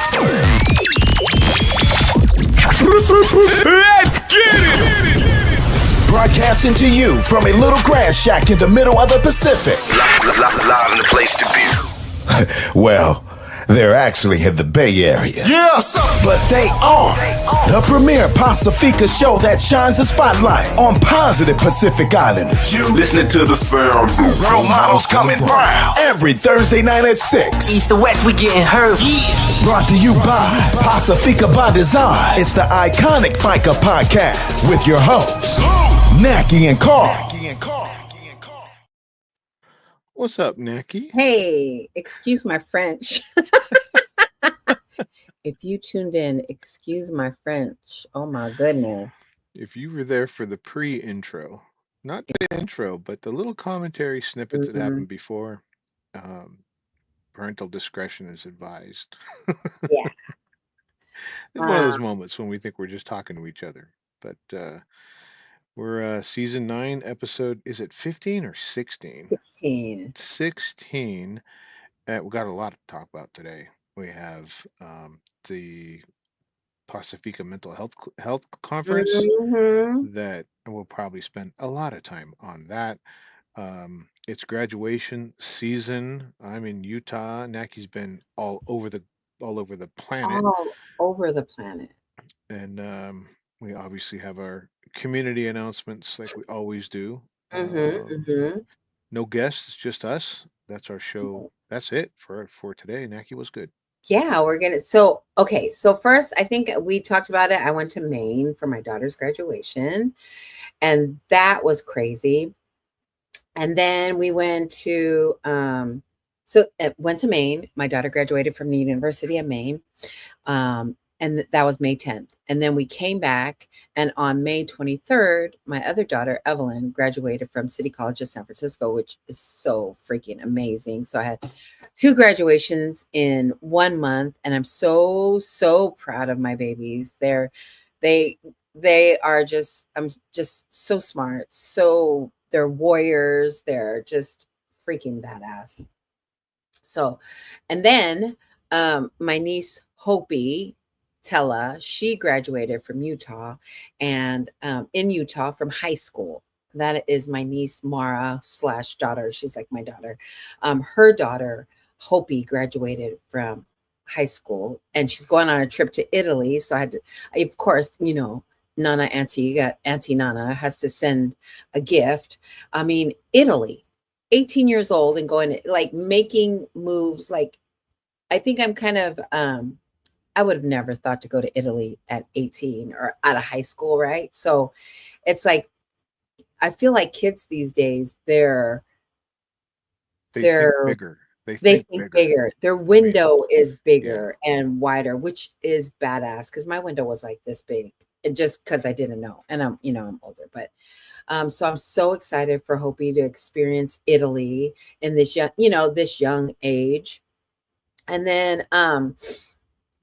Let's get it! Broadcasting to you from a little grass shack in the middle of the Pacific. Live in the place to be. Well, they're actually in the Bay Area. Yeah, but they are the premier Pacifica show that shines a spotlight on positive Pacific Islanders. You listening to the sound. Role models coming brown every Thursday night at 6. East to west, we getting hurt. Brought to you by Pacifica by Design. It's the iconic FICA podcast with your hosts, Naki and Carl. What's up, Naki? Hey, excuse my French. If you tuned in, excuse my French. Oh my goodness. If you were there for the pre-intro, not the intro, but the little commentary snippets that happened before, parental discretion is advised. Yeah. It's one of those moments when we think we're just talking to each other. But we're season 9, episode, is it 15 or 16? 16. 16. We got a lot to talk about today. We have the Pacifica Mental Health Conference that we'll probably spend a lot of time on that. It's graduation season. I'm in Utah. Naki's been all over the planet. All over the planet. And we obviously have our community announcements like we always do. No guests, just us. That's our show. That's it for today. Naki was good. Yeah, we're gonna. So first, I think we talked about it. I went to Maine for my daughter's graduation, and that was crazy. And then we went to went to Maine. My daughter graduated from the University of Maine, and that was May 10th. And then we came back, and on May 23rd, my other daughter, Evelyn, graduated from City College of San Francisco, which is so freaking amazing. So I had 2 graduations in 1 month, and I'm so proud of my babies. They are just, I'm just so smart. So they're warriors. They're just freaking badass. So, and then my niece, Hopi Tella, she graduated from Utah, and in Utah from high school. That is my niece, Mara / daughter. She's like my daughter. Her daughter, Hopi, graduated from high school, and she's going on a trip to Italy. So I had to, of course, Auntie Nana has to send a gift. I mean, Italy, 18 years old and going like making moves. Like, I think I'm kind of, I would have never thought to go to Italy at 18 or out of high school. Right. So it's like, I feel like kids these days, they think bigger. They think bigger. Their window is bigger and wider, which is badass. Cause my window was like this big, and just cause I didn't know. And I'm older, but, so I'm so excited for Hopi to experience Italy in this young age. And then,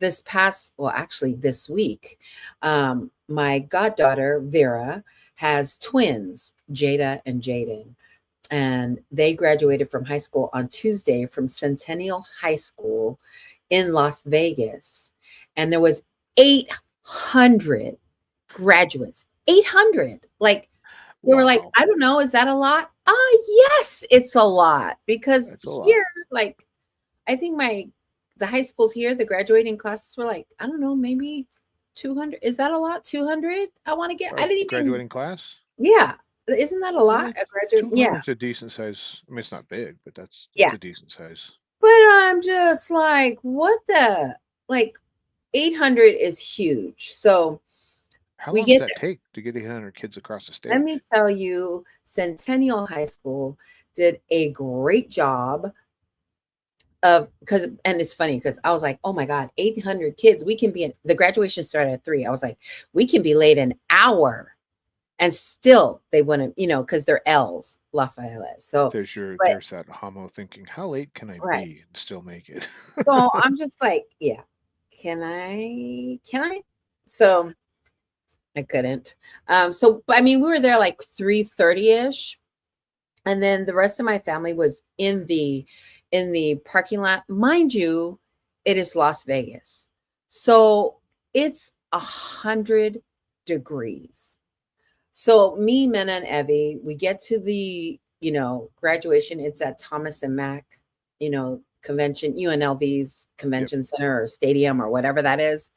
this week, my goddaughter, Vera, has twins, Jada and Jaden. And they graduated from high school on Tuesday from Centennial High School in Las Vegas. And there was 800 graduates. 800. Like, they were like, I don't know, is that a lot? Yes, it's a lot. Because here, like, I think the high schools here, the graduating classes were like, I don't know, maybe 200. Is that a lot? 200? I want to get, I didn't even. Graduating class? Yeah. Isn't that a lot? A graduate? Yeah. It's a decent size. I mean, it's not big, but it's a decent size. But I'm just like, what the, like 800 is huge. So how long does that take to get 800 kids across the state? Let me tell you, Centennial High School did a great job and it's funny because I was like, oh my God, 800 kids. We can be the graduation started at 3. I was like, we can be late an hour. And still they wouldn't, because they're L's, Lafayette. So there's that homo thinking, how late can I be and still make it? So I'm just like, yeah, can I? So I couldn't. But I mean, we were there like 3:30ish. And then the rest of my family was in the parking lot. Mind you, it is Las Vegas. So it's 100 degrees. So me, Mena, and Evie, we get to the, graduation. It's at Thomas and Mack, convention, UNLV's convention center or stadium or whatever that is.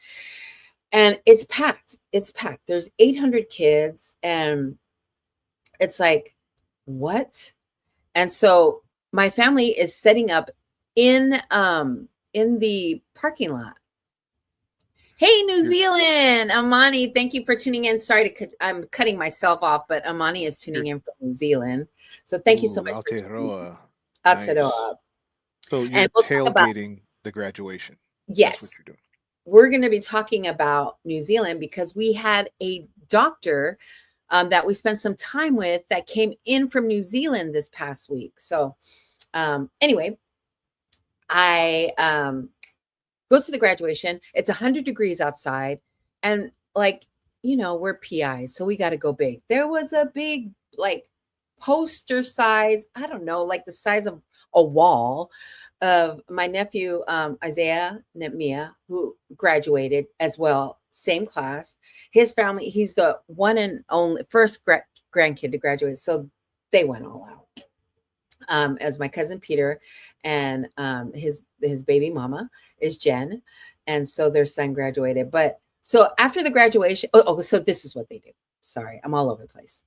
And it's packed. It's packed. There's 800 kids. And it's like, what? And so my family is setting up in the parking lot. Hey, New Zealand, Amani, thank you for tuning in. Sorry I'm cutting myself off, but Amani is tuning in from New Zealand. So thank you so much. Aotearoa. Aotearoa. So you're tailgating the graduation. Yes. That's what you're doing. We're going to be talking about New Zealand because we had a doctor that we spent some time with that came in from New Zealand this past week. So anyway, I go to the graduation. It's 100 degrees outside. And we're PIs, so we got to go big. There was a big, poster size, I don't know, like the size of a wall of my nephew, Isaiah Nehemiah, who graduated as well, same class. His family, he's the one and only first grandkid to graduate. So they went all out. As my cousin Peter and his baby mama is Jen. And so their son graduated. But so after the graduation, so this is what they do. Sorry, I'm all over the place.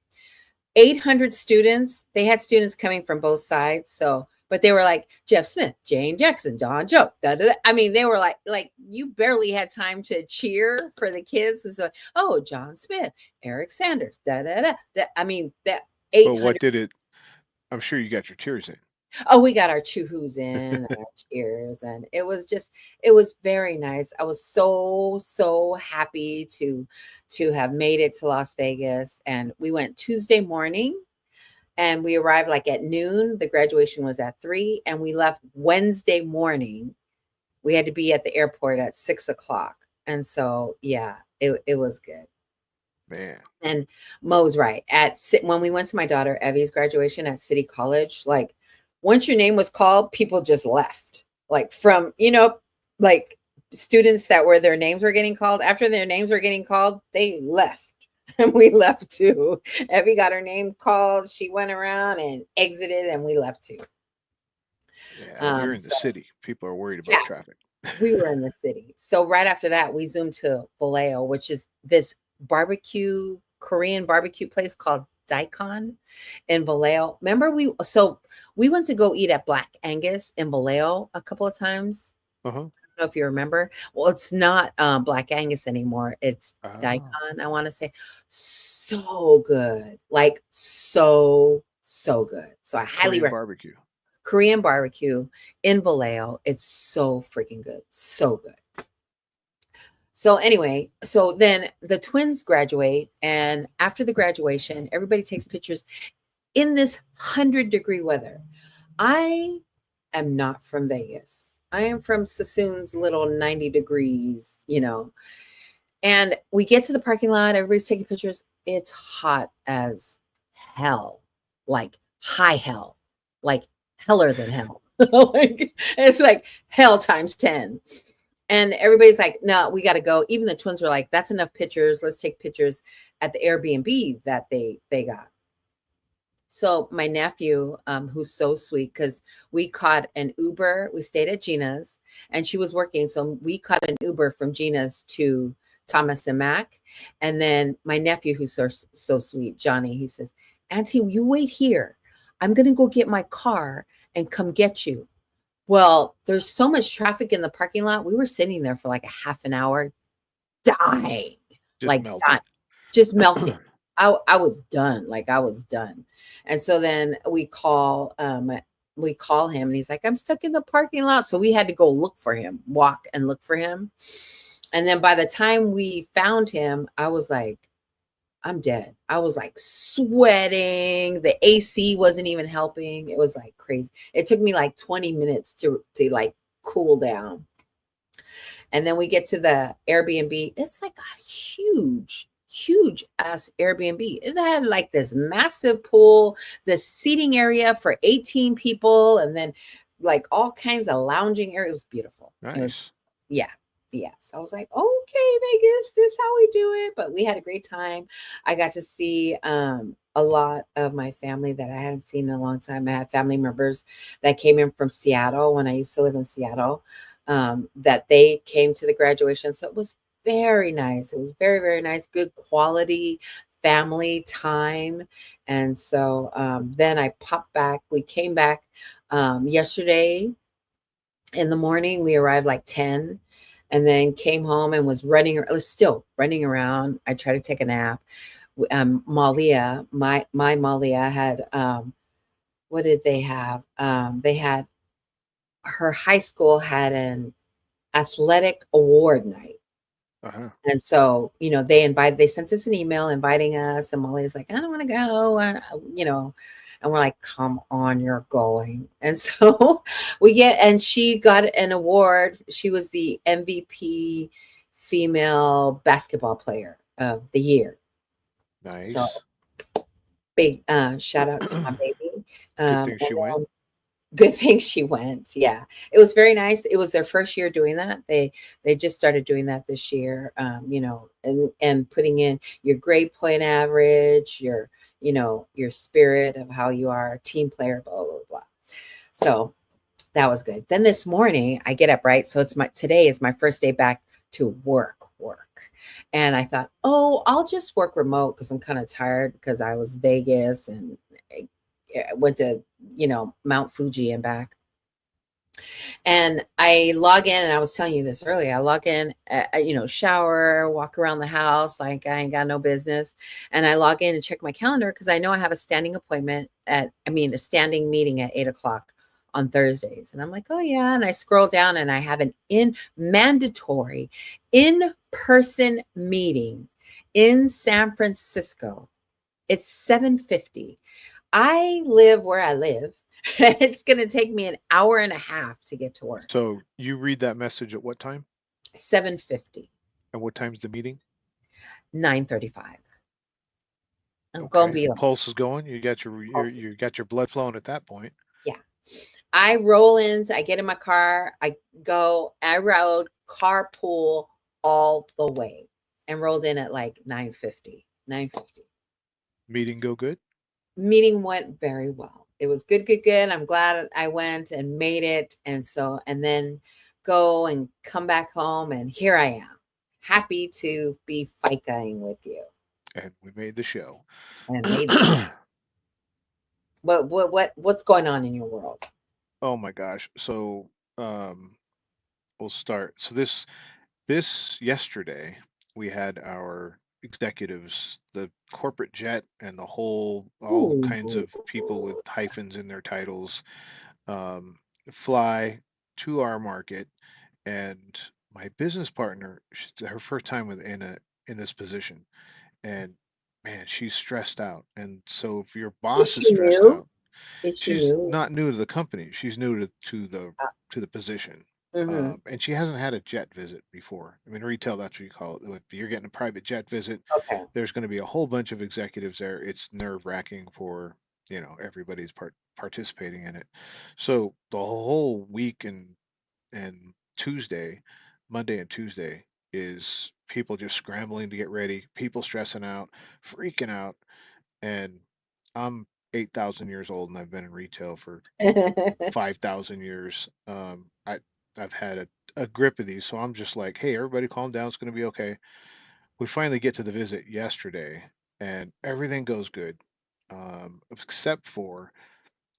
800 students. They had students coming from both sides. So, but they were like Jeff Smith, Jane Jackson, Don Joe. Da, da, da. I mean, they were like you barely had time to cheer for the kids. It's like, oh, John Smith, Eric Sanders. Da, da, da, da. I mean, that 800. But what did it? I'm sure you got your cheers in. Oh, we got our choo-hoos in, our cheers, and it was very nice. I was so happy to have made it to Las Vegas, and we went Tuesday morning, and we arrived at noon. The graduation was at 3:00, and we left Wednesday morning. We had to be at the airport at 6:00, and so yeah, it was good. Man. And Mo's right. When we went to my daughter Evie's graduation at City College, once your name was called, people just left. From, students that their names were getting called. After their names were getting called, they left. And we left too. Evie got her name called. She went around and exited, and we left too. Yeah, you're in the city. People are worried about traffic. We were in the city. So right after that, we zoomed to Vallejo, which is this Korean barbecue place called Daikon in Vallejo. Remember we went to go eat at Black Angus in Vallejo a couple of times. I don't know if you remember. Well, it's not Black Angus anymore. It's Daikon, I want to say. So good. So good. So I highly recommend Korean barbecue in Vallejo. It's so freaking good. So good. So anyway, so then the twins graduate, and after the graduation, everybody takes pictures in this 100-degree weather. I am not from Vegas. I am from Sassoon's little 90 degrees, and we get to the parking lot. Everybody's taking pictures. It's hot as hell, high hell, heller than hell. It's hell times 10. And everybody's like, no, we got to go. Even the twins were like, that's enough pictures. Let's take pictures at the Airbnb that they got. So my nephew, who's so sweet, because we caught an Uber. We stayed at Gina's, and she was working. So we caught an Uber from Gina's to Thomas and Mack. And then my nephew, who's so sweet, Johnny, he says, Auntie, you wait here. I'm going to go get my car and come get you. Well, there's so much traffic in the parking lot. We were sitting there for a half an hour, dying, just melting. I was done. I was done. And so then we call him, and he's like, I'm stuck in the parking lot. So we had to go walk and look for him. And then by the time we found him, I was like, I'm dead. I was sweating. The AC wasn't even helping. It was crazy. It took me 20 minutes to cool down. And then we get to the Airbnb. It's a huge ass Airbnb. It had this massive pool, the seating area for 18 people, and then all kinds of lounging area. It was beautiful. Nice. Yeah. Yes, I was like, okay, Vegas, this is how we do it. But we had a great time. I got to see a lot of my family that I hadn't seen in a long time. I had family members that came in from Seattle when I used to live in Seattle, that they came to the graduation. So it was very nice. It was very, very nice, good quality family time. And so then I popped back. We came back yesterday in the morning. We arrived like 10 and then came home and was still running around. I tried to take a nap. Malia, my Malia had what did they have? They had her high school had an athletic award night. Uh-huh. And so, they sent us an email inviting us, and Molly's like, I don't want to go, and we're like, come on, you're going. And so and she got an award. She was the MVP female basketball player of the year. Nice. So big shout out to my baby. Good thing she went. Good thing she went. Yeah, it was very nice. It was their first year doing that. They just started doing that this year. And putting in your grade point average, your spirit of how you are a team player, blah blah blah. So that was good. Then this morning I get up, right. So today is my first day back to work. And I thought, oh, I'll just work remote because I'm kind of tired because I was Vegas and I went to Mount Fuji and back. And I log in, and I was telling you this earlier. I log in, shower, walk around the house like I ain't got no business, and I log in and check my calendar because I know I have a standing appointment a standing meeting at 8:00 on Thursdays. And I'm like, oh yeah. And I scroll down and I have an mandatory in-person meeting in San Francisco. It's 7:50. I live where I live. It's going to take me an hour and a half to get to work. So you read that message at what time? 7:50. And what time's the meeting? 9:35. I'm Okay. going to be Your pulse is going. You got your blood flowing at that point. Yeah. I roll in. I get in my car. I rode carpool all the way and rolled in at like 9:50. Meeting go good? Meeting went very well. It was good. I'm glad I went and made it. And then go and come back home. And here I am, happy to be FICAing with you. And we made the show. And what's going on in your world? Oh my gosh. So we'll start. So this yesterday we had our executives, the corporate jet and all kinds of people with hyphens in their titles fly to our market. And my busin's partner, her first time in this position, and man, she's stressed out. And so if your boss is stressed out, she's not new to the company. She's new to the position. Mm-hmm. And she hasn't had a jet visit before. I mean, retail, that's what you call it. If you're getting a private jet visit, Okay. there's going to be a whole bunch of executives there. It's nerve-wracking for, everybody's participating in it. So the whole week and Monday and Tuesday is people just scrambling to get ready, people stressing out, freaking out. And I'm 8,000 years old and I've been in retail for 5,000 years. I've had a grip of these, so I'm just like, hey, everybody calm down. It's going to be okay. We finally get to the visit yesterday and everything goes good. Except for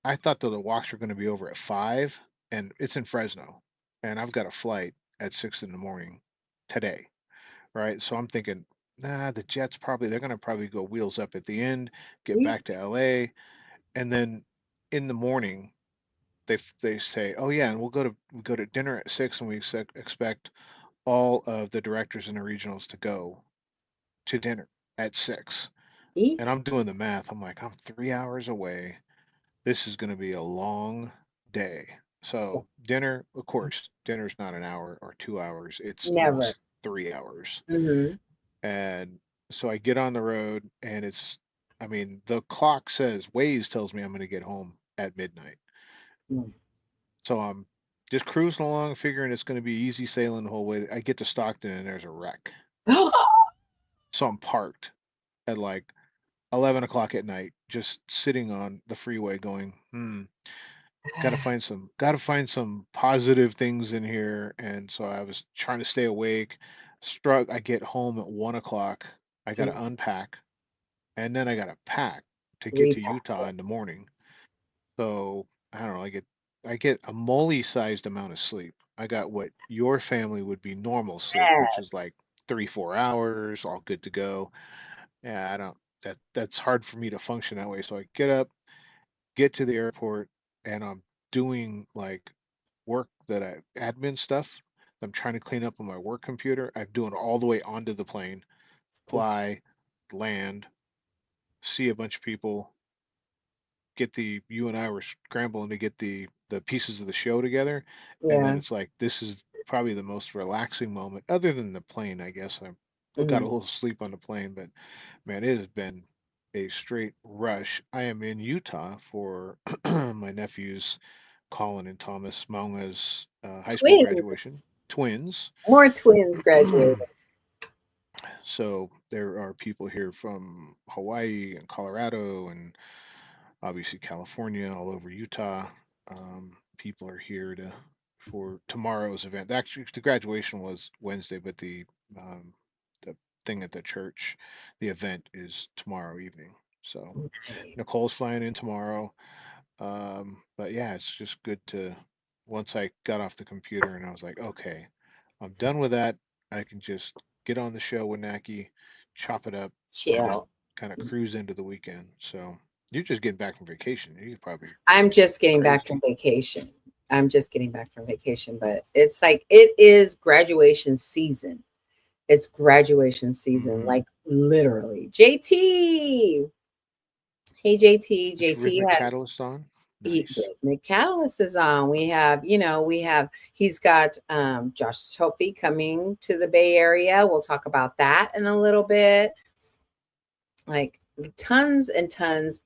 I thought that the walks were going to be over at 5 and it's in Fresno and I've got a flight at 6 in the morning today. Right. So I'm thinking, the jet's they're going to probably go wheels up at the end, get back to LA. And then in the morning, they say, oh yeah, and we go to dinner at 6 and we expect all of the directors and the regionals to go to dinner at 6. And I'm doing the math. I'm like, I'm 3 hours away. This is going to be a long day. So dinner, of course, dinner's not an hour or 2 hours. It's almost 3 hours. Mm-hmm. And so I get on the road and the clock says, Waze tells me I'm going to get home at midnight. Mm. So I'm just cruising along, figuring it's going to be easy sailing the whole way. I get to Stockton and there's a wreck. So I'm parked at like 11 o'clock at night, just sitting on the freeway going, gotta find some positive things in here. And so I was trying to stay awake. I get home at 1 o'clock. I gotta unpack and then I gotta pack to get to Utah in the morning. So I don't know, I get a Molly sized amount of sleep. I got what your family would be normal sleep, which is like 3, 4 hours, all good to go. Yeah, I don't that's hard for me to function that way. So I get up, get to the airport, and I'm doing like work that admin stuff. I'm trying to clean up on my work computer. I'm doing all the way onto the plane, fly, land, see a bunch of people, you and I were scrambling to get the pieces of the show together, and then Yeah. it's like this is probably the most relaxing moment, other than the plane, I guess. I got a Mhm. little sleep on the plane, but man, it has been a straight rush. I am in Utah for my nephews, Colin and Thomas Maunga's high school graduation. Twins. Twins. More twins graduated. So there are people here from Hawaii and Colorado and obviously California, all over Utah. People are here for tomorrow's event. Actually, the graduation was Wednesday, but the thing at the church, the event is tomorrow evening. So Nicole's Nice. flying in tomorrow. But yeah, it's just good to once I got off the computer and I was like, okay, I'm done with that. I can just get on the show with Naki, chop it up, and then Chill. kind of cruise into the weekend. So you're just getting back from vacation. You probably I'm just getting back crazy. from vacation. I'm just getting back from vacation, but it's like it is graduation season. It's graduation season, Hmm. like literally. JT. Hey JT. Is JT Rhythmic has Catalyst on? Nice. Rhythmic Catalyst is on. He's got Josh Tophy coming to the Bay Area. We'll talk about that in a little bit. Like tons and tons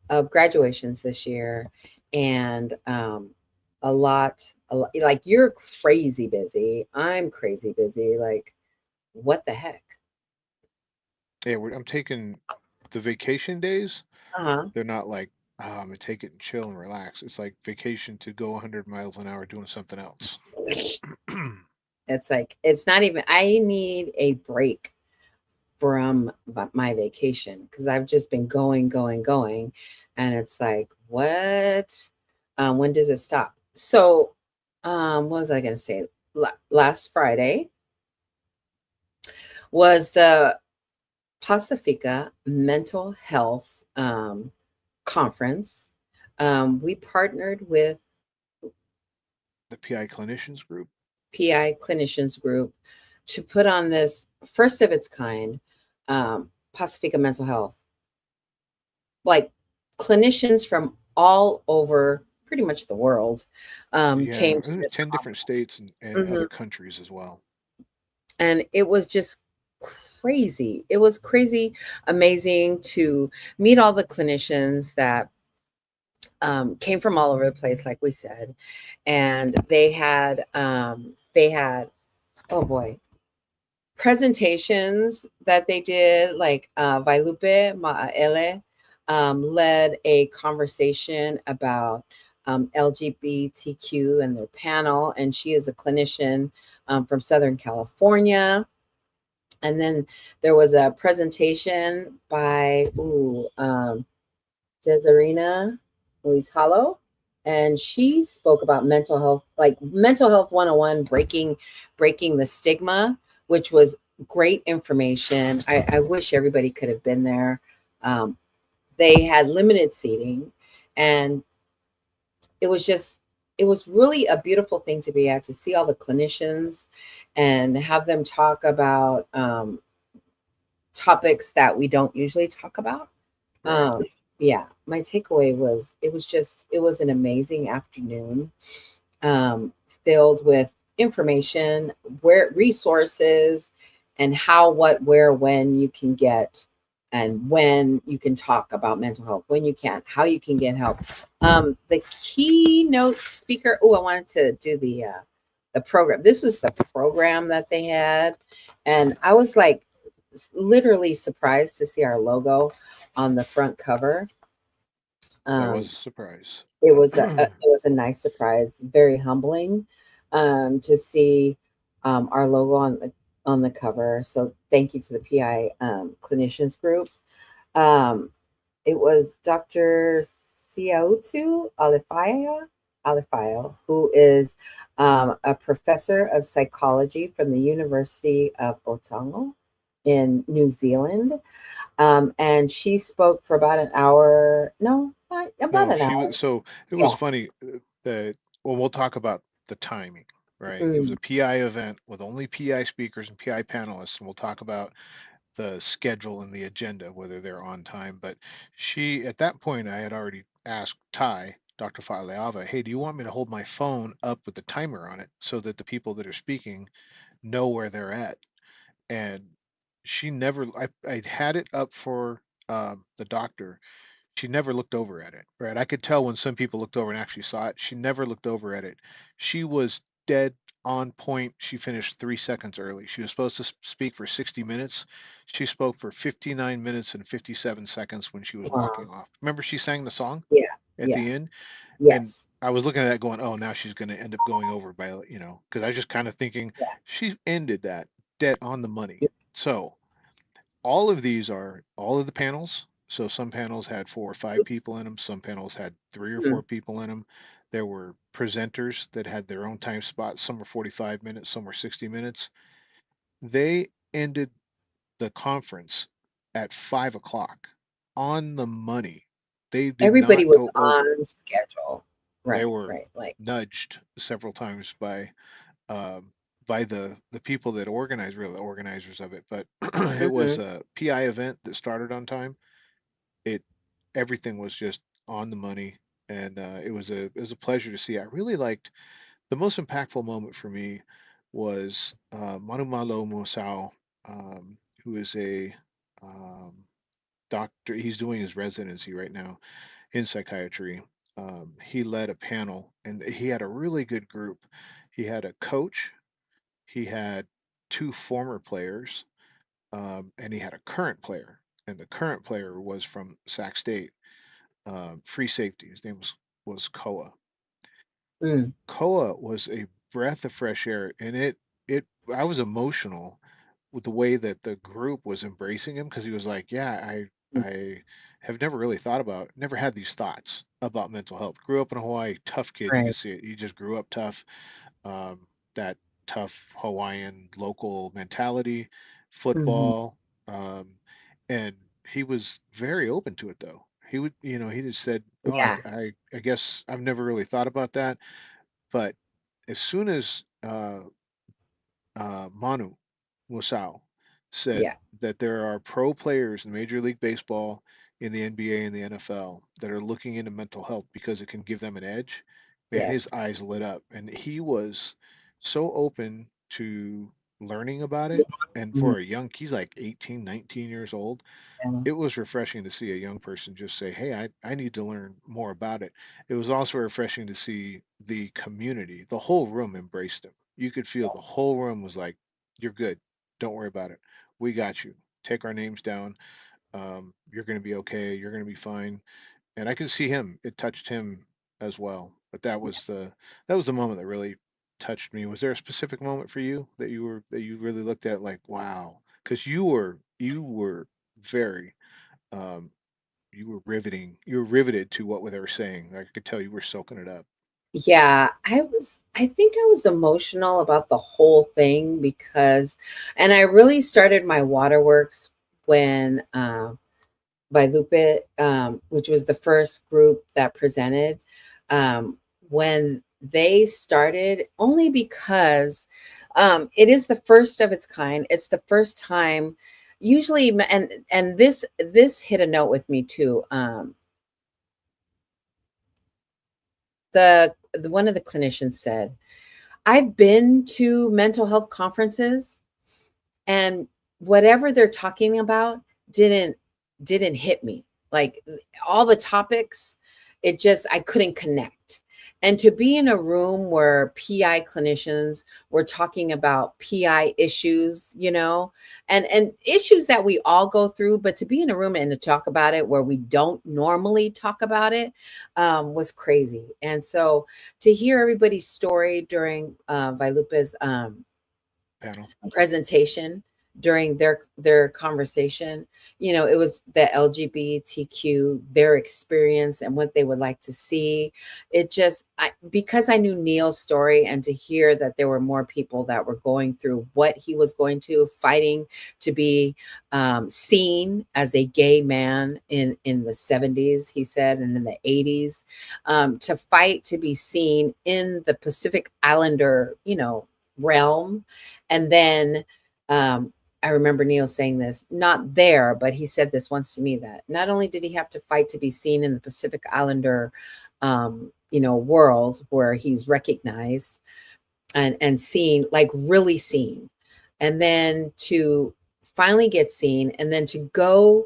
of graduations this year, and a lot, like you're crazy busy. I'm crazy busy. Like, what the heck? Yeah, I'm taking the vacation days. Uh-huh. They're not like, I'm gonna take it and chill and relax. It's like vacation to go 100 miles an hour doing something else. It's like it's not even. I need a break from my vacation because I've just been going, going, going, and it's like, what? When does it stop? So, what was I going to say? Last Friday was the Pacifica Mental Health Conference. We partnered with The PI Clinicians Group. PI Clinicians Group to put on this first of its kind Pacifica Mental Health. Like clinicians from all over pretty much the world Yeah, came to this 10 different states and conference. other countries as well. And it was just crazy. It was crazy, amazing to meet all the clinicians that came from all over the place, like we said, and they had oh boy, presentations that they did. Like Vailupe Ma'ele led a conversation about LGBTQ and their panel, and she is a clinician from Southern California. And then there was a presentation by Desirina Louise Hollow, and she spoke about mental health, like mental health 101, breaking the stigma, which was great information. I wish everybody could have been there. They had limited seating, and it was really a beautiful thing to be at, to see all the clinicians and have them talk about topics that we don't usually talk about. Yeah, my takeaway was it was an amazing afternoon, filled with information, where resources, and how, what, where, when you can get and when you can talk about mental health, when you can't, how you can get help. The keynote speaker. Oh, I wanted to do the program. This was the program that they had, and I was like literally surprised to see our logo on the front cover. That was a surprise. It was a nice surprise, very humbling to see our logo on the cover. So thank you to the PI clinicians group. It was Dr. Siautu Alifayo, who is a professor of psychology from the University of Otago in New Zealand. And she spoke for about an hour. No, about No, an she hour. was so it was funny that we'll talk about the timing, right? It was a PI event with only PI speakers and PI panelists, and we'll talk about the schedule and the agenda, whether they're on time. But she, at that point, I had already asked Dr. Faleava, hey, do you want me to hold my phone up with the timer on it so that the people that are speaking know where they're at? And she never, I had it up for the doctor. She never looked over at it, right? I could tell when some people looked over and actually saw it. She never looked over at it. She was dead on point. She finished 3 seconds early. She was supposed to speak for 60 minutes. She spoke for 59 minutes and 57 seconds when she was walking off. Remember, she sang the song Yeah. at the end? And Yes. I was looking at that going, oh, now she's going to end up going over by, because I was just kind of thinking Yeah. she ended that dead on the money. So all of the panels. So some panels had 4 or 5 people in them. Some panels had 3 or 4 people in them. There were presenters that had their own time spot. Some were 45 minutes, some were 60 minutes. They ended the conference at 5 o'clock on the money. They did Everybody not was go over. on schedule. They Right. were Like, nudged several times by the people that organized, really the organizers of it. But it was a PI event that started on time. Everything was just on the money, and it was a pleasure to see. I really liked the most impactful moment for me was Manumalo Musao, who is a doctor. He's doing his residency right now in psychiatry. He led a panel, and he had a really good group. He had a coach, he had 2 former players, and he had a current player. And the current player was from Sac State, free safety. His name was Koa. Koa was a breath of fresh air, and it I was emotional with the way that the group was embracing him because he was like, yeah, I have never really never had these thoughts about mental health. Grew up in Hawaii, tough kid. You can right. see it. He just grew up tough. That tough Hawaiian local mentality, football, um, and he was very open to it though. He would, he just said, "Oh, Yeah. I guess I've never really thought about that." But as soon as Manu Musao said Yeah. that there are pro players in Major League Baseball, in the NBA, and the NFL that are looking into mental health because it can give them an edge, man, his Yes. eyes lit up. And he was so open to learning about it. And for he's like 18, 19 years old. It was refreshing to see a young person just say, hey, I need to learn more about it. It was also refreshing to see the community, the whole room embraced him. You could feel the whole room was like, you're good. Don't worry about it. We got you. Take our names down. You're going to be okay. You're going to be fine. And I could see him. It touched him as well. But that was the moment that really touched me. Was there a specific moment for you that you really looked at like, wow? Because you were very um, you were riveting. You were riveted to what they were saying. I could tell you were soaking it up. Yeah, I think I was emotional about the whole thing because, and I really started my waterworks when, by Lupe, which was the first group that presented, when they started, only because it is the first of its kind. It's the first time, usually, and this hit a note with me too. The one of the clinicians said, I've been to mental health conferences, and whatever they're talking about didn't didn't hit me. Like all the topics, I couldn't connect. And to be in a room where PI clinicians were talking about PI issues, and issues that we all go through, but to be in a room and to talk about it where we don't normally talk about it was crazy. And so to hear everybody's story during Vailupa's Panel. presentation, during their conversation, it was the LGBTQ, their experience and what they would like to see. It just, because I knew Neil's story, and to hear that there were more people that were going through what he was going to, fighting to be seen as a gay man in the 70s, he said, and in the 80s, to fight to be seen in the Pacific Islander, realm. And then I remember Neil saying this, not there, but he said this once to me, that not only did he have to fight to be seen in the Pacific Islander, world where he's recognized and seen, like really seen, and then to finally get seen, and then to go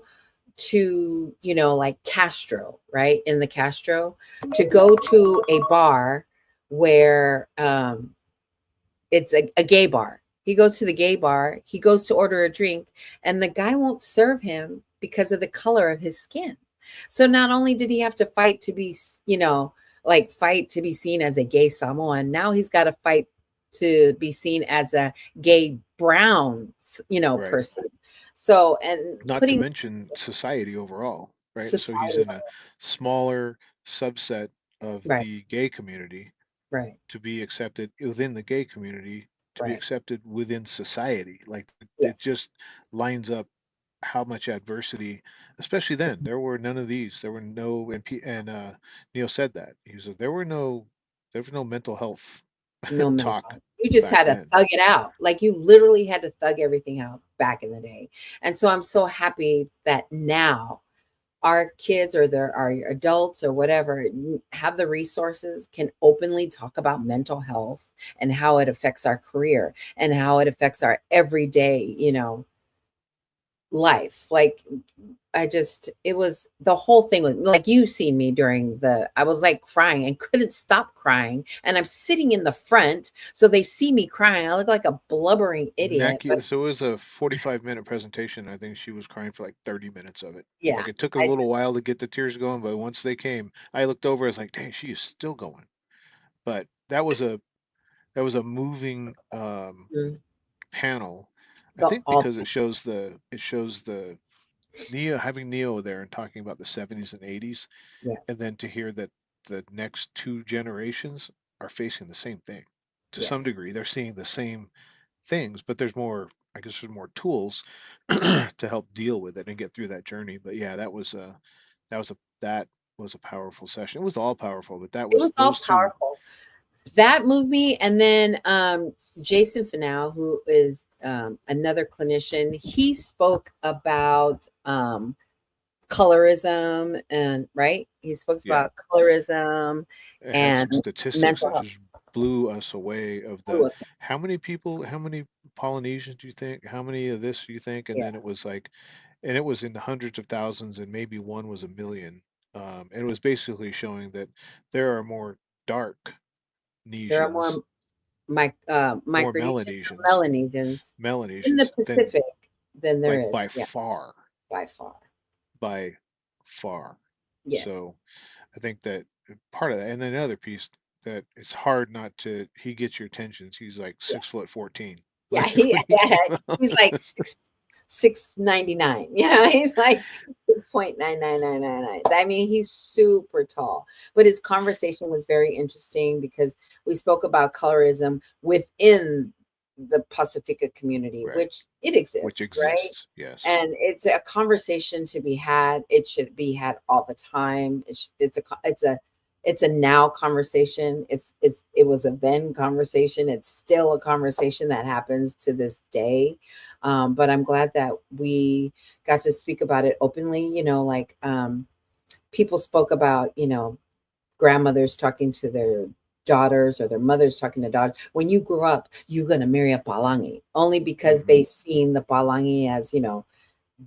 to, like Castro, right? In the Castro, to go to a bar where it's a gay bar. He goes to the gay bar, he goes to order a drink, and the guy won't serve him because of the color of his skin. So not only did he have to fight to be, fight to be seen as a gay Samoan, now he's got to fight to be seen as a gay brown, Right. person. So, and Not to mention society overall, right? So he's society, in a smaller subset of right, the gay community right, to be accepted within the gay community, to be right. accepted within society. Like it Yes. just lines up how much adversity, especially then. There were none of these. There were no, and Neil said that. He said there was no mental health No mental talk health. You just back had to then. thug it out. Like you literally had to thug everything out back in the day. And so I'm so happy that now our kids or our adults or whatever have the resources, can openly talk about mental health and how it affects our career and how it affects our everyday, life. Like it was, the whole thing was like, you seen me I was like crying and couldn't stop crying. And I'm sitting in the front, so they see me crying. I look like a blubbering idiot. But So it was a 45-minute presentation. I think she was crying for like 30 minutes of it. yeah, Like it took a little while to get the tears going, but once they came, I looked over, I was like, dang, she is still going. But that was a moving panel. I think because it shows the having Neo there and talking about the 70s and 80s, yes. and then to hear that the next two generations are facing the same thing to some Yes. degree. They're seeing the same things, but there's more, I guess there's more tools to help deal with it and get through that journey. But yeah, that was a powerful session. It was all powerful, but It was all those two. powerful. That moved me. And then Jason Finau, who is another clinician, he spoke about colorism, and right, he spoke about colorism It had some and statistics mental that health. just blew us away of Blew the us- how many Polynesians do you think, how many of this do you think, and Yeah. then it was like, and it was in the hundreds of thousands, and maybe one was a million. It was basically showing that there are more dark There are more more Micronesians, Melanesians Melanesians in the than Pacific than there like is. by Yeah, far. by far. By far. Yeah. So I think that part of that, and then another piece that it's hard not to, he gets your attention. He's like 6'14". Yeah, Like, he's like 6'99". Yeah, he's like 6.99999. I mean, he's super tall. But his conversation was very interesting because we spoke about colorism within the Pacifica community, Right. which it exists, which exists, right? yes. And it's a conversation to be had. It should be had all the time. It's a now conversation. It was a then conversation. It's still a conversation that happens to this day. But I'm glad that we got to speak about it openly. Like people spoke about, grandmothers talking to their daughters or their mothers talking to daughters. When you grow up, you're going to marry a Palangi, only because they seen the Palangi as,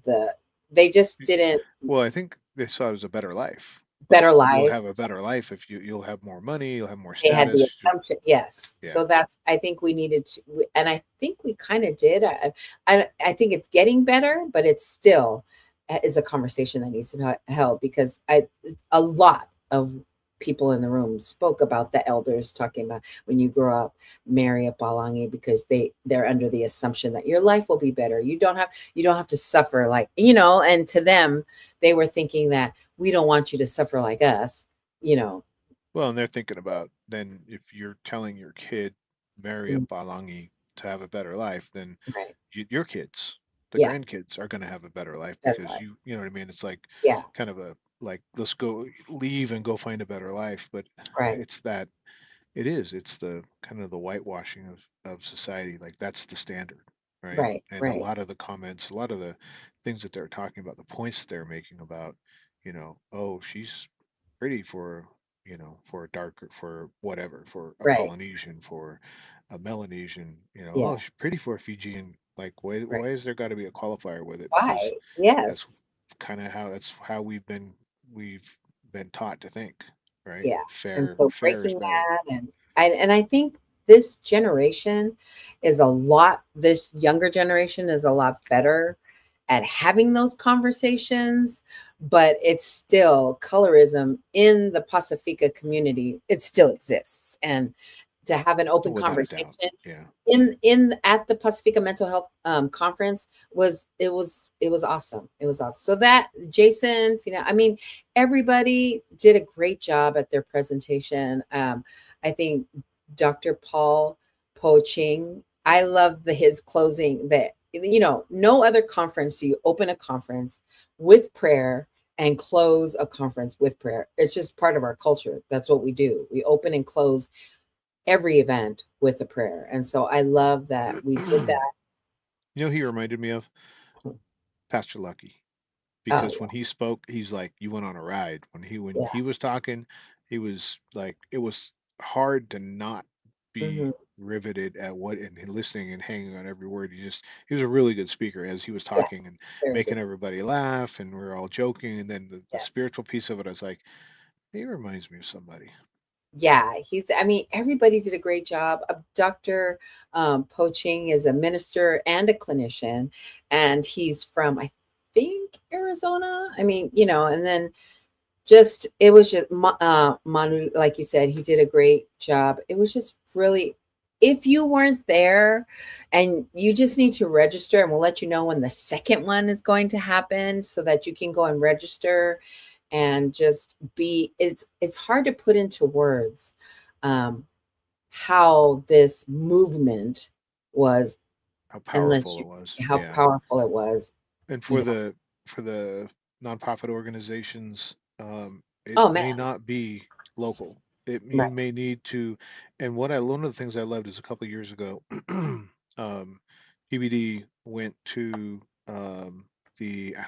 the They just didn't. Well, I think they saw it as a better life. Like Better you'll life. have a better life if you'll have more money, you'll have more They had the status. assumption, yes. Yeah. So that's, I think we needed to, and I think we kind of did. I think it's getting better, but it's still is a conversation that needs to be held, because a lot of people in the room spoke about the elders talking about, when you grow up, marry a palangi, because they're under the assumption that your life will be better. You don't have to suffer, like, and to them, they were thinking that we don't want you to suffer like us, Well, and they're thinking about, then if you're telling your kid marry a Mm, palangi to have a better life, then right. your kids, the Yeah. grandkids, are going to have a better life, Better because life. you know what I mean. It's like Yeah. kind of a, like, let's go leave and go find a better life, but Right. it's that it's the kind of the whitewashing of society. Like that's the standard, right? Right. And a Right. lot of the comments, a lot of the things that they're talking about, the points that they're making about, oh, she's pretty for, for a darker, for whatever, for a Right. Polynesian, for a Melanesian, Yeah. oh, she's pretty for a Fijian. Like, why, Right. why is there got to be a qualifier with it? Because Why? that's Yes. that's how we've been taught to think, right? Yeah. And Fair, so fair is breaking better. that, and I think this generation this younger generation is a lot better at having those conversations, but it's still colorism in the Pacifica community. It still exists. And to have an open Without a conversation doubt. Yeah. in at the Pacifica Mental Health conference was awesome. It was awesome. So that Jason, I mean, everybody did a great job at their presentation. I think Dr. Paul Po Ching, I love his closing, that no other conference do you open a conference with prayer and close a conference with prayer. It's just part of our culture. That's what we do. We open and close every event with a prayer. And so I love that we did that. He reminded me of Pastor Lucky, Oh, because when he spoke, he's like, you went on a ride. When yeah. he was talking, he was like, it was hard to not be Hmm. riveted at what, and listening and hanging on every word. He was a really good speaker as he was talking Yes. and Very making good. everybody laugh, and we are all joking. And then the Yes. spiritual piece of it, I was like, he reminds me of somebody. Yeah, everybody did a great job. Dr. Poaching is a minister and a clinician, and he's from, I think, Arizona. And then it was just, Manu, like you said, he did a great job. It was just really, if you weren't there, and you just need to register, and we'll let you know when the second one is going to happen so that you can go and register and just it's hard to put into words how this movement was, How unless powerful you it was. how Yeah. powerful it was. And you for know the nonprofit organizations, it oh may man. not be local. You Right. may need to. And one of the things I loved is a couple of years ago, PBD went to I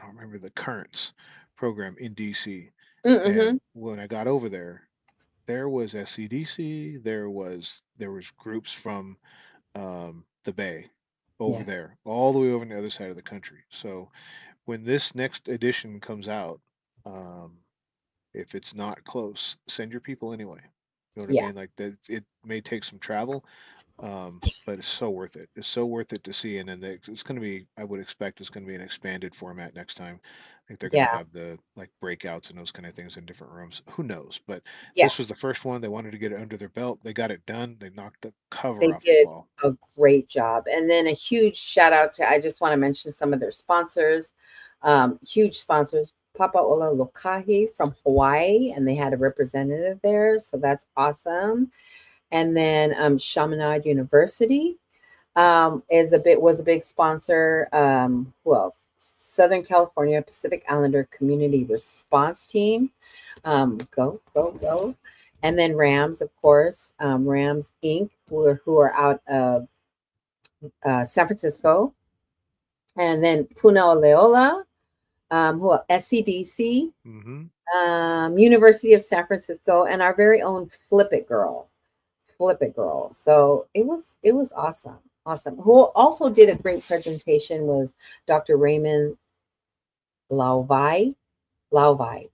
don't remember, the Currents program in DC. Mm-hmm. And when I got over there was SCDC, there was groups from the Bay over Yeah. there, all the way over on the other side of the country. So when this next edition comes out, um, if it's not close, send your people anyway. You know what I Yeah. mean? Like that, it may take some travel, but it's so worth it. It's so worth it to see. And then it's going to be, I would expect it's going to be an expanded format next time. I think they're going to Yeah. have the like breakouts and those kind of things in different rooms. Who knows? But Yeah. this was the first one. They wanted to get it under their belt. They got it done. They knocked the cover They off the did ball. a great job. And then a huge shout out to, I just want to mention some of their sponsors, huge sponsors. Papaola Lokahi from Hawaii, and they had a representative there. So that's awesome. And then Chaminade University was a big sponsor. Who else? Southern California Pacific Islander Community Response Team. Go, go, go. And then Rams, of course, Rams Inc., who are out of San Francisco. And then Puna Leola, who are SCDC, University of San Francisco, and our very own Flip It Girl. So it was awesome. Who also did a great presentation was Dr. Raymond Lauvai. Lauvai.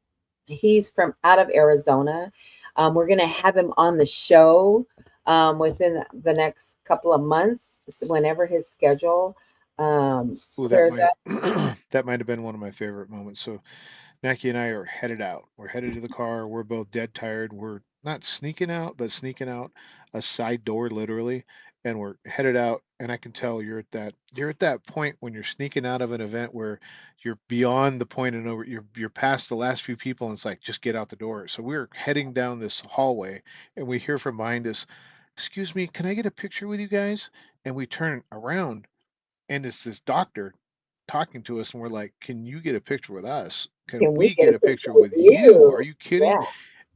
He's from out of Arizona. We're going to have him on the show within the next couple of months, whenever his schedule Oh, that clears might up. that might have been one of my favorite moments. So Mackie and I are headed out. We're headed to the car. We're both dead tired. We're not sneaking out, but sneaking out a side door literally. And we're headed out. And I can tell you're at that point when you're sneaking out of an event where you're beyond the point and over you're past the last few people and it's like just get out the door. So we're heading down this hallway and we hear from behind us, "Excuse me, can I get a picture with you guys?" And we turn around and it's this doctor talking to us and we're like, "Can you get a picture with us? Can Can we we get a get a picture picture with with you? Are you? you kidding?" Yeah.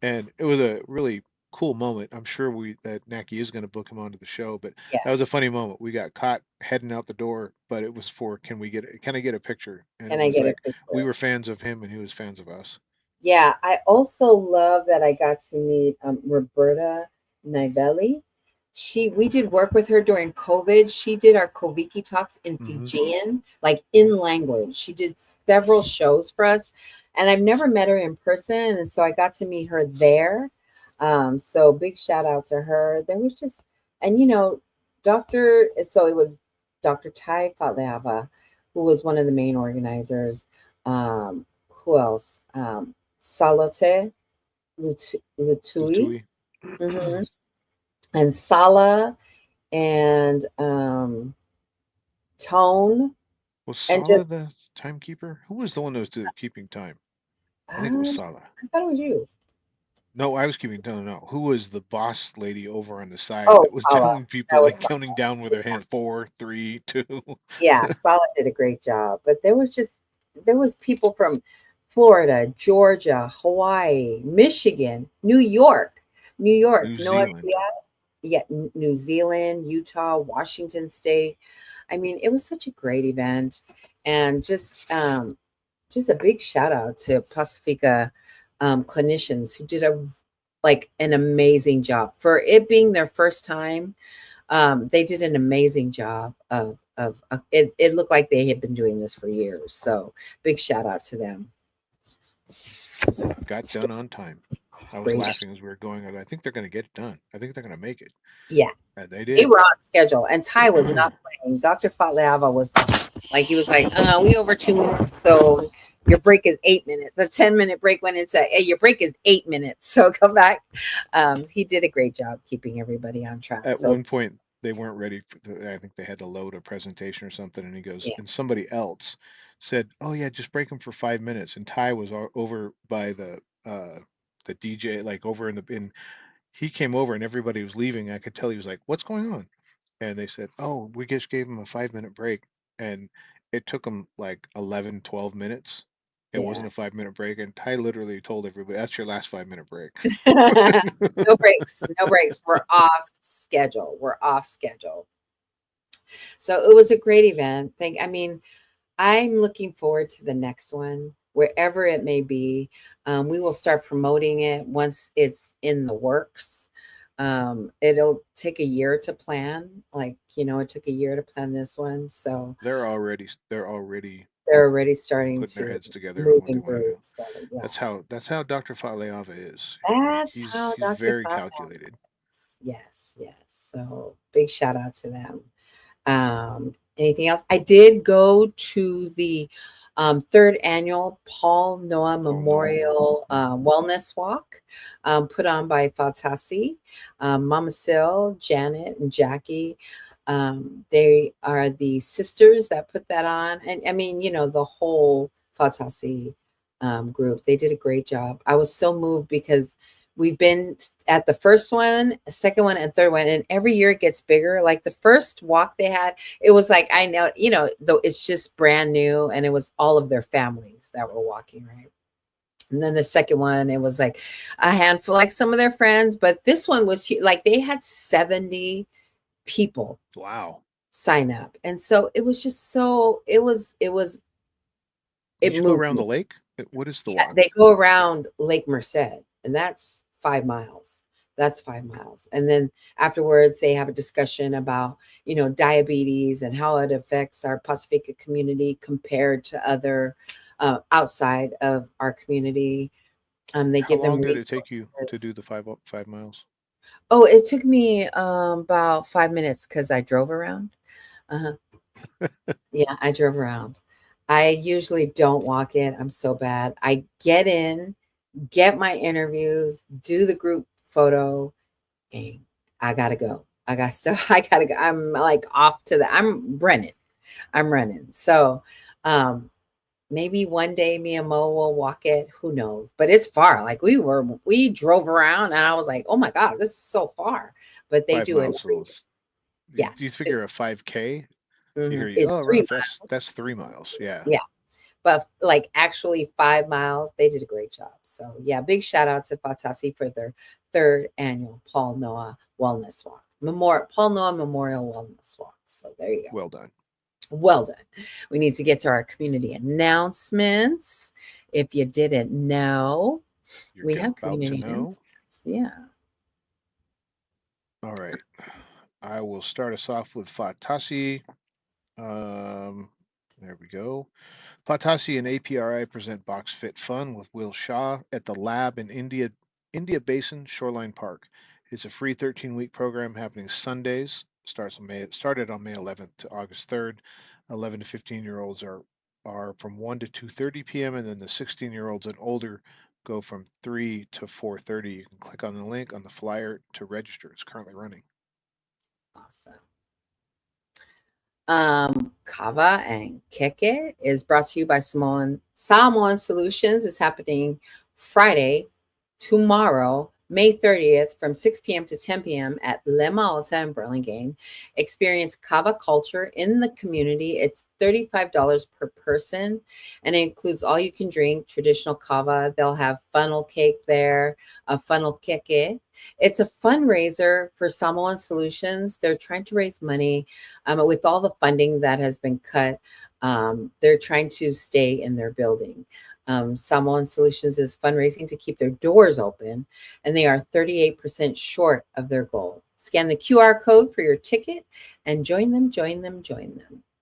And it was a really cool moment. I'm sure we that Naki is going to book him onto the show, but Yeah. that was a funny moment. We got caught heading out the door, but it was for can I get a picture? And it Can I was get a like we picture? were fans of him and he was fans of us. Yeah. I also love that I got to meet Roberta Nivelli. We did work with her during COVID. She did our Koviki talks in Hmm. Fijian, like in language. She did several shows for us, and I've never met her in person, and so I got to meet her there. So big shout out to her. There was just, and so it was Dr. Tai Fatleava, who was one of the main organizers. Who else? Salote Lutui. Latui. Mhm. And Sala and Tone Was and Sala just the timekeeper? Who was the one that was keeping time? I think it was I Sala. thought it was you. No, I was keeping no, no. Who was the boss lady over on the side Oh, that was Sala. telling people That was like counting down with her hand, four, three, two? Yeah, Sala did a great job. But there was people from Florida, Georgia, Hawaii, Michigan, New York, New no Zealand. idea. Yeah, New Zealand, Utah, Washington State. I mean, it was such a great event, and just a big shout out to Pacifica clinicians who did an amazing job for it being their first time. They did an amazing job of it. It looked like they had been doing this for years. So big shout out to them. Got done on time. I was Great. laughing as we were going. I think they're going to get it done. I think they're going to make it. Yeah, And they they did. were on schedule, and Ty was not playing. Dr. Fatleava was like, he was like, we over 2 minutes, so your break is 8 minutes. A 10-minute break went into, hey, your break is 8 minutes, so come back. He did a great job keeping everybody on track. At So one point, they weren't ready. I think they had to load a presentation or something. And he goes, yeah, and somebody else said, "Oh yeah, just break them for 5 minutes." And Ty was over by the DJ, like over in. He came over and everybody was leaving. I could tell he was like, "What's going on?" And they said, "Oh, we just gave him a 5 minute break." And it took him like 11, 12 minutes. It yeah. wasn't a 5 minute break. And Ty literally told everybody, "That's your last 5 minute break." No breaks, no breaks. We're off schedule. We're off schedule. So it was a great event. I mean, I'm looking forward to the next one, wherever it may be. We will start promoting it once it's in the works. It'll take a year to plan. Like, it took a year to plan this one. So They're already they're already starting putting their to heads together on move what they and want to groove. do. So yeah, That's how Dr. Faleava is. that's He's how he's Dr. very Fauci. calculated. Yes, yes. So big shout out to them. Anything else? I did go to the third annual Paul Noah Oh no. Memorial Wellness Walk, put on by Fatasi, Mama Sil, Janet, and Jackie. They are the sisters that put that on. And I mean, the whole Fatasi group, they did a great job. I was so moved because we've been at the first one, second one, and third one, and every year it gets bigger. Like the first walk they had, it was like, I know, though it's just brand new, and it was all of their families that were walking, right? And then the second one, it was like a handful, like some of their friends, but this one was like they had 70 people Wow. sign up, and so it was just so it Did you go moved around me. the lake? What is the Yeah, walk? they go around Lake Merced, and that's 5 miles. That's 5 miles. And then afterwards, they have a discussion about, diabetes and how it affects our Pacifica community compared to other outside of our community. They How give them long did it take you to resources. do the 5 miles? Oh, it took me about 5 minutes because I drove around. Uh-huh. Yeah, I drove around. I usually don't walk it. I'm so bad. I get in, get my interviews, do the group photo, and I gotta go. I got stuff. I gotta go. I'm like off to the. I'm running. I'm running. So, um, maybe one day me and Mo will walk it. Who knows? But it's far. Like we drove around, and I was like, oh my god, this is so far. But they 5 do it. miles. So Yeah, you figure a 5K, you hear, it's oh, three rough. miles. That's 3 miles. Yeah. Yeah. But like actually 5 miles, they did a great job. So yeah, big shout out to Fatasi for their third annual Paul Noah Wellness Walk. Paul Noah Memorial Wellness Walk. So there you go. Well done. Well done. We need to get to our community announcements. If you didn't know, You're we about have to community know. announcements. Yeah. All right. I will start us off with Fatasi. There we go. Fatasi and APRI present Box Fit Fun with Will Shaw at the Lab in India Basin Shoreline Park. It's a free 13-week program happening Sundays. Started on May 11th to August 3rd. 11 to 15-year-olds are from 1 to 2:30 p.m. and then the 16-year-olds and older go from 3 to 4:30. You can click on the link on the flyer to register. It's currently running. Awesome. Kava and Keke is brought to you by Samoan Solutions. It's happening Friday, tomorrow, May 30th from 6 p.m. to 10 p.m. at Le Maota in Burlingame. Experience Kava culture in the community. It's $35 per person, and it includes all you can drink, traditional Kava. They'll have funnel cake there, a funnel keke. It's a fundraiser for Samoan Solutions. They're trying to raise money with all the funding that has been cut. They're trying to stay in their building. Samoan Solutions is fundraising to keep their doors open, and they are 38% short of their goal. Scan the QR code for your ticket and join them.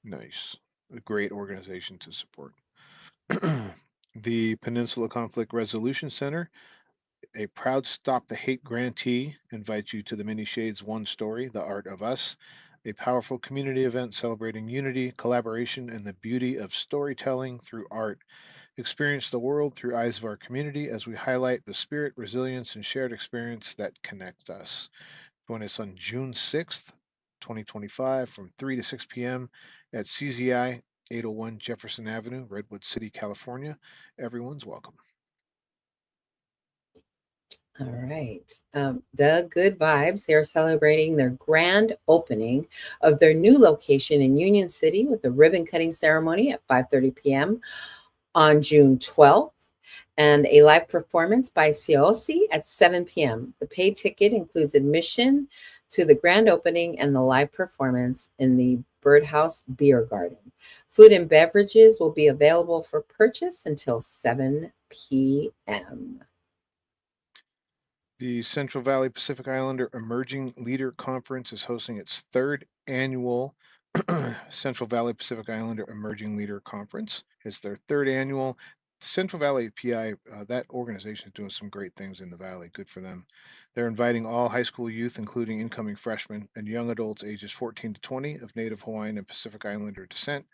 Nice. A great organization to support. The Peninsula Conflict Resolution Center, a proud Stop the Hate grantee, invites you to the Many Shades One Story, The Art of Us, a powerful community event celebrating unity, collaboration, and the beauty of storytelling through art. Experience the world through eyes of our community as we highlight the spirit, resilience, and shared experience that connect us. Join us on June 6th, 2025 from 3 to 6 p.m. at CZI 801 Jefferson Avenue, Redwood City, California. Everyone's welcome. All right. The Good Vibes, they're celebrating their grand opening of their new location in Union City with a ribbon cutting ceremony at 5:30 p.m. on June 12th and a live performance by Siosi at 7 p.m. The paid ticket includes admission to the grand opening and the live performance in the Birdhouse Beer Garden. Food and beverages will be available for purchase until 7 p.m. The Central Valley Pacific Islander Emerging Leader Conference is hosting its third annual Central Valley Pacific Islander Emerging Leader Conference. It's their third annual. Central Valley PI, that organization is doing some great things in the Valley. Good for them. They're inviting all high school youth, including incoming freshmen and young adults ages 14 to 20 of Native Hawaiian and Pacific Islander descent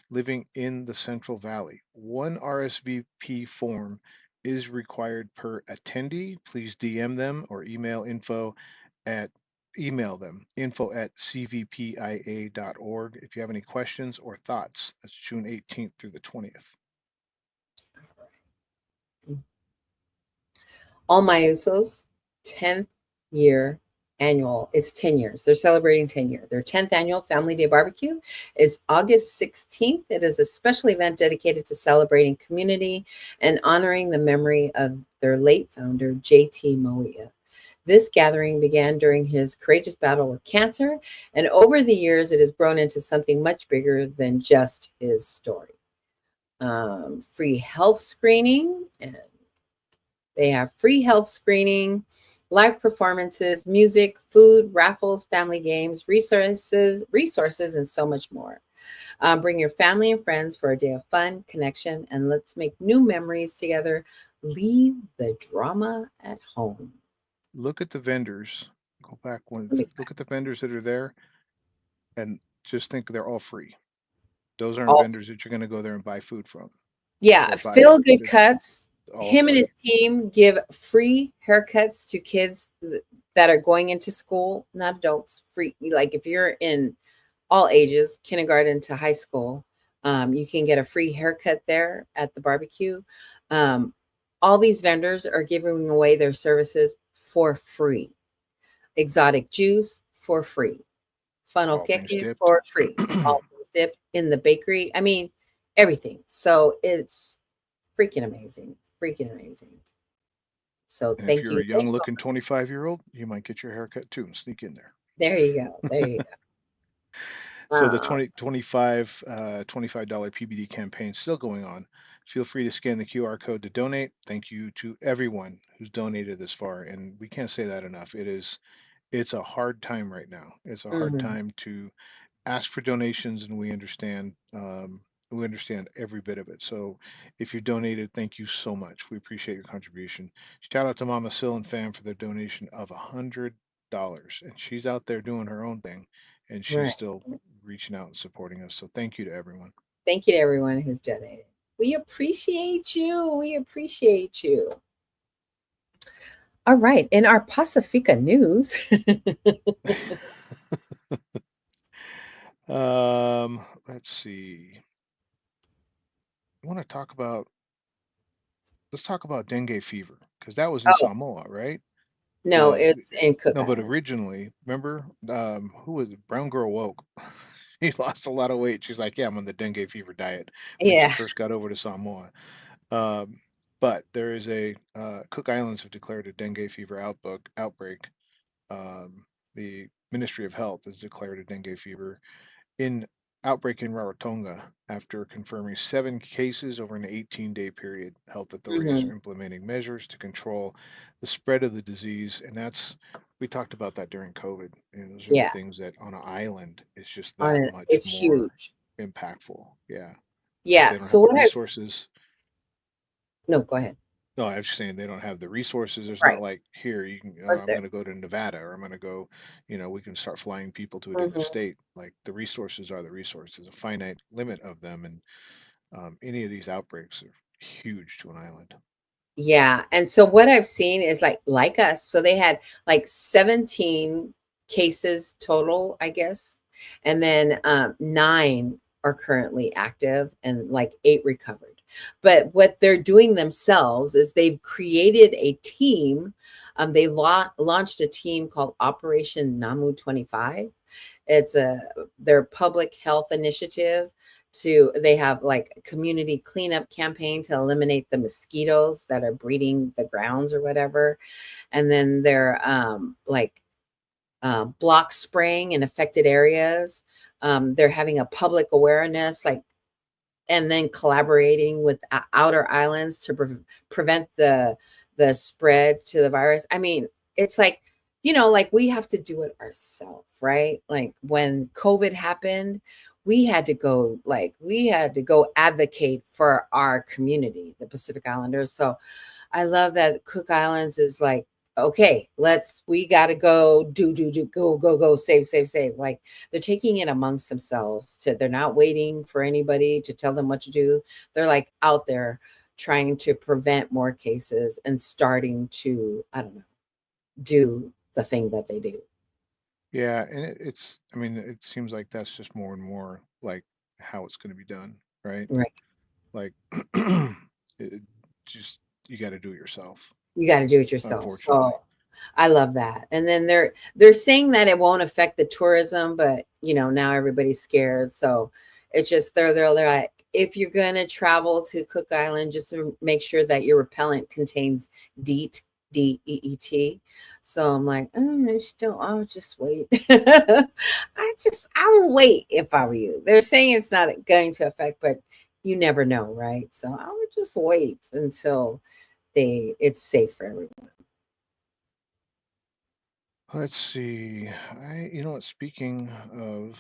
living in the Central Valley. One RSVP form is required per attendee. Please DM them or email them info@cvpia.org if you have any questions or thoughts. That's June 18th through the 20th. All My Usos 10th year annual. It's 10 years. They're celebrating 10 years. Their 10th annual Family Day Barbecue is August 16th. It is a special event dedicated to celebrating community and honoring the memory of their late founder, J.T. Moia. This gathering began during his courageous battle with cancer, and over the years, it has grown into something much bigger than just his story. Free health screening, and they have free health screening live performances, music, food, raffles, family games, resources, and so much more. Bring your family and friends for a day of fun, connection, and let's make new memories together. Leave the drama at home. Look at the vendors. Go back one. Let me- Look at the vendors that are there, and just think they're all free. Those aren't All, vendors that you're going to go there and buy food from. yeah, Or buy Feel Good it's Cuts. all Him and free. his team give free haircuts to kids that are going into school, not adults. Free, like if you're in all ages, kindergarten to high school, you can get a free haircut there at the barbecue. Um, all these vendors are giving away their services for free. Exotic juice for free. Funnel All things cake dipped. for free. All things dipped in the bakery. I mean, everything. So it's freaking amazing. Freaking amazing. So And if thank you're you. a young looking 25-year-old, you might get your haircut too and sneak in there. There you go. There you go. So the 25 $25 PBD campaign is still going on. Feel free to scan the QR code to donate. Thank you to everyone who's donated this far. And we can't say that enough. It's a hard time right now. It's a hard Mhm. time to ask for donations, and we understand every bit of it. So if you donated, thank you so much. We appreciate your contribution. Shout out to Mama Sil and fam for their donation of $100, and she's out there doing her own thing, and she's Right. still reaching out and supporting us. So thank you to everyone. Thank you to everyone who's donated. We appreciate you. We appreciate you. All right. In our Pacifica news, Let's see. I want to talk about. Let's talk about dengue fever because that was in oh, Samoa, right? no, The it's in Cook No, but Island. originally, remember, who was it? Brown Girl Woke. She lost a lot of weight. She's like, yeah, I'm on the dengue fever diet when she Yeah. first got over to Samoa. Um, but there is a Cook Islands have declared a dengue fever outbreak. Um, the Ministry of Health has declared a dengue fever in outbreak in Rarotonga after confirming 7 cases over an 18-day period. Health authorities Hmm. are implementing measures to control the spread of the disease, and we talked about that during COVID. And those are the Yeah. things that on an island is just On that it. much It's more huge. impactful. Yeah, Yeah. they don't So have the what I've, resources. no, go ahead. No, I was saying they don't have the resources. There's Right. not like here you can. Right I'm there. going to go to Nevada, or I'm going to go. We can start flying people to a different Hmm. state. Like the resources are the resources, a finite limit of them, and any of these outbreaks are huge to an island. Yeah. And so what I've seen is like us. So they had like 17 cases total, I guess. And then 9 are currently active and like 8 recovered. But what they're doing themselves is they've created a team. They launched a team called Operation Namu 25. It's their public health initiative. They have like a community cleanup campaign to eliminate the mosquitoes that are breeding the grounds or whatever. And then they're block spraying in affected areas. They're having a public awareness, and then collaborating with outer islands to prevent the spread to the virus. I mean, it's like, like we have to do it ourselves, right? Like when COVID happened, we had to go advocate for our community, the Pacific Islanders. So I love that Cook Islands is like, okay, we got to go go, save. Like they're taking it amongst themselves they're not waiting for anybody to tell them what to do. They're like out there trying to prevent more cases and starting to, I don't know, do the thing that they do. Yeah, and it's. I mean, it seems like that's just more and more like how it's going to be done, right? Right. Like, it just you got to do it yourself, You got to do it yourself. unfortunately. So I love that. And then they're saying that it won't affect the tourism, but now everybody's scared. So it's just they're like, if you're gonna travel to Cook Island, just make sure that your repellent contains DEET, DEET. So I'm like, I'll just wait. I will wait if I were you. They're saying it's not going to affect, but you never know, right? So I would just wait until it's safe for everyone. Let's see. You know what? Speaking of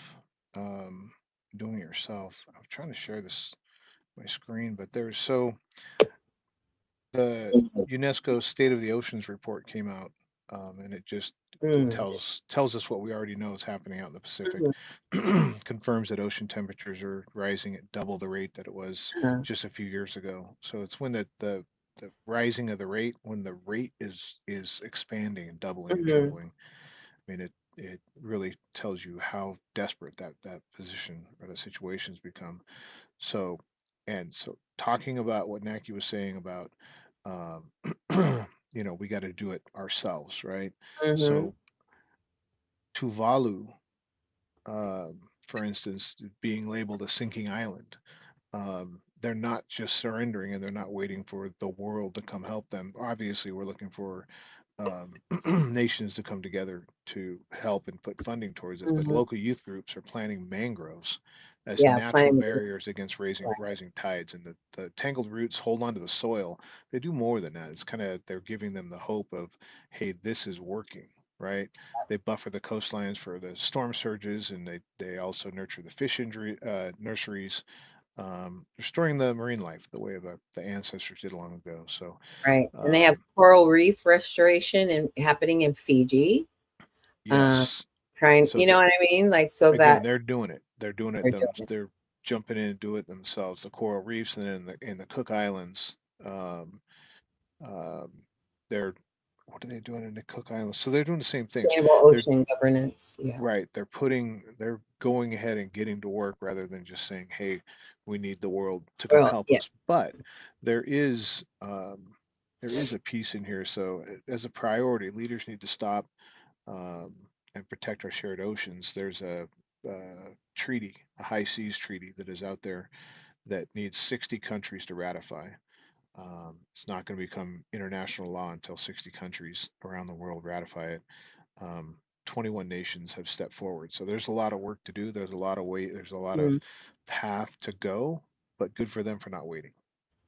um, doing it yourself, I'm trying to share this my screen, but the UNESCO State of the Oceans report came out, and it just Mm, tells us what we already know is happening out in the Pacific. mhm, Confirms that ocean temperatures are rising at double the rate that it was uh, just a few years ago. So it's when the rising of the rate, when the rate is expanding and doubling and mhm, tripling. I mean, it really tells you how desperate that position or the situation's become. So, and so talking about what Naki was saying about, um, we got to do it ourselves, right? mhm, So Tuvalu, for instance, being labeled a sinking island, they're not just surrendering and they're not waiting for the world to come help them. Obviously, we're looking for um, nations to come together to help and put funding towards it. But mhm. local youth groups are planting mangroves as Yeah, natural finding barriers against right. rising tides, and the tangled roots hold onto the soil. They do more than that. It's kind of they're giving them the hope of, hey, this is working, right? They buffer the coastlines for the storm surges, and they also nurture the fish injury nurseries, restoring the marine life the way the ancestors did long ago. So, Right. And they have um, coral reef restoration and happening in Fiji. Um, yes. trying, So you know that what I mean? Like so again, that they're doing it. They're doing it they're them. doing it. They're jumping in and do it themselves. The coral reefs and then in the Cook Islands, um, um, they're what are they doing in the Cook Islands? So they're doing the same things. Sustainable They're ocean governance. Yeah. right. They're going ahead and getting to work rather than just saying, "Hey, we need the world to come Well, help yeah. us." But there is um, there is a piece in here. So as a priority, leaders need to stop um, and protect our shared oceans. There's treaty, a high seas treaty that is out there that needs 60 countries to ratify. It's not going to become international law until 60 countries around the world ratify it. 21 nations have stepped forward. So there's a lot of work to do. There's a lot of wait. There's a lot of Mhm. path to go, but good for them for not waiting.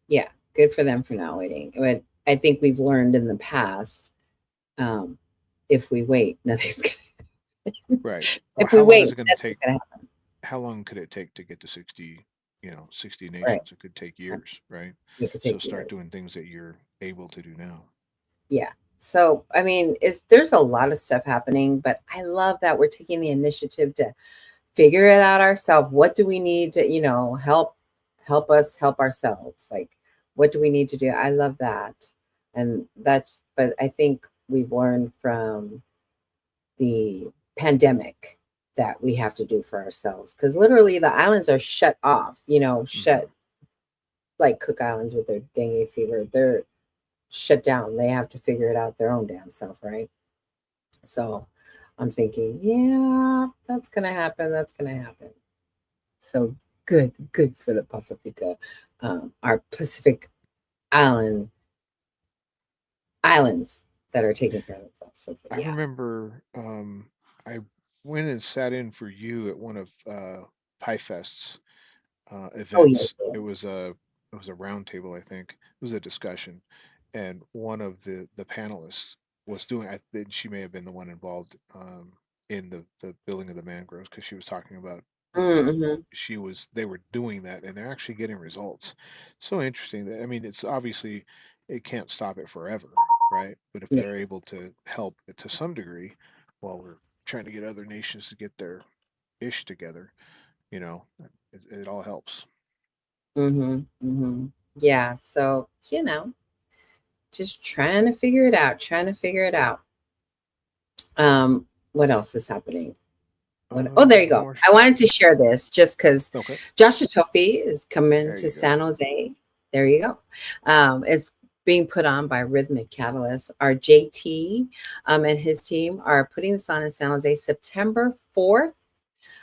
Yeah. Good for them for not waiting. But I think we've learned in the past, um, if we wait, nothing's gonna Right. Or if we how long is wait, it going to nothing's take? gonna happen. How long could it take to get to 60, 60 Right. nations? It could take years, right? It could So take start years. doing things that you're able to do now. Yeah. So I mean, it's there's a lot of stuff happening, but I love that we're taking the initiative to figure it out ourselves. What do we need to, help us help ourselves? Like, what do we need to do? I love that. And but I think we've learned from the pandemic that we have to do for ourselves because literally the islands are shut off, Hmm. shut like Cook Islands with their dengue fever. They're shut down. They have to figure it out their own damn self, right? So I'm thinking, yeah, that's going to happen. That's going to happen. So good for the Pacifica, our Pacific island islands that are taking care of themselves. So I yeah. remember I went and sat in for you at one of Pie Fest's Oh yeah. events. It was a round table, I think. It was a discussion, and one of the panelists was doing. I think she may have been the one involved in the building of the mangroves because she was talking about Mm-hmm. they were doing that and they're actually getting results. So interesting that I mean it's obviously it can't stop it forever, right? But if Yeah. they're able to help it to some degree while we're trying to get other nations to get their ish together, you know, it all helps. Mm-hmm. Mm-hmm. Yeah. So just trying to figure it out. Trying to figure it out. What else is happening? Oh, there you go. More. I wanted to share this just because Okay. Joshua Tofi is coming There to you go. San Jose. There you go. It's being put on by Rhythmic Catalyst. Our JT and his team are putting this on in San Jose September 4th.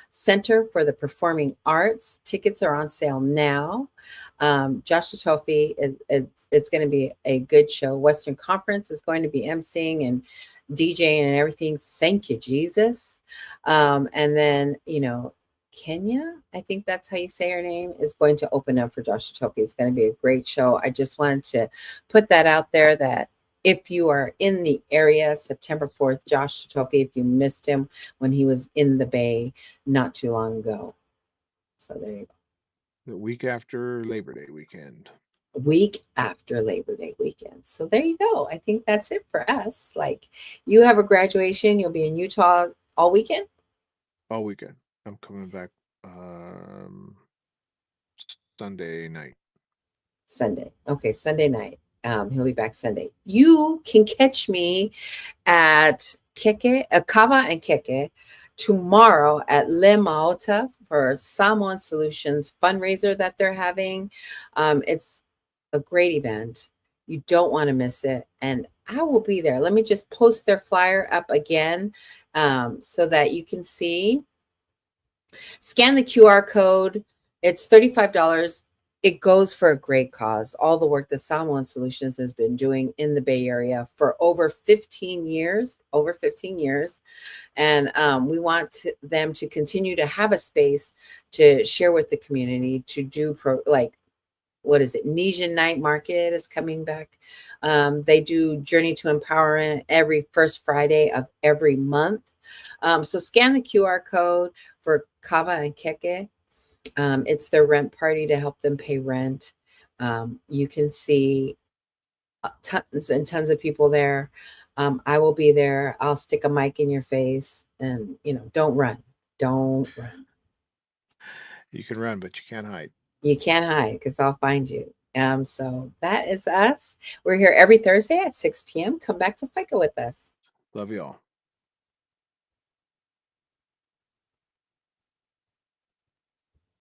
Center for the Performing Arts. Tickets are on sale now. Joshua Tofi, it's going to be a good show. Western Conference is going to be emceeing and DJing and everything. Thank you, Jesus. And then, Kenya, I think that's how you say her name, is going to open up for Joshua Tofi. It's going to be a great show. I just wanted to put that out there that if you are in the area, September 4th, Josh Totofi, if you missed him when he was in the Bay not too long ago. So there you go. The week after Labor Day weekend. Week after Labor Day weekend. So there you go. I think that's it for us. Like, you have a graduation. You'll be in Utah all weekend? All weekend. I'm coming back Sunday night. Sunday. Okay, Sunday night. He'll be back Sunday. You can catch me at Kava and Keke tomorrow at Le Maota for Samoan Solutions fundraiser that they're having. It's a great event. You don't want to miss it. And I will be there. Let me just post their flyer up again so that you can see. Scan the QR code. It's $35. It goes for a great cause. All the work that Samoan Solutions has been doing in the Bay Area for over 15 years, And we want them to continue to have a space to share with the community, to do what is it? Nesian Night Market is coming back. They do Journey to Empowerment every first Friday of every month. So scan the QR code for Kava and Keke. It's their rent party to help them pay rent. You can see tons and tons of people there. I will be there. I'll stick a mic in your face and, don't run. Don't run. You can run, but you can't hide. You can't hide because I'll find you. So that is us. We're here every Thursday at 6 p.m. Come back to FICA with us. Love you all.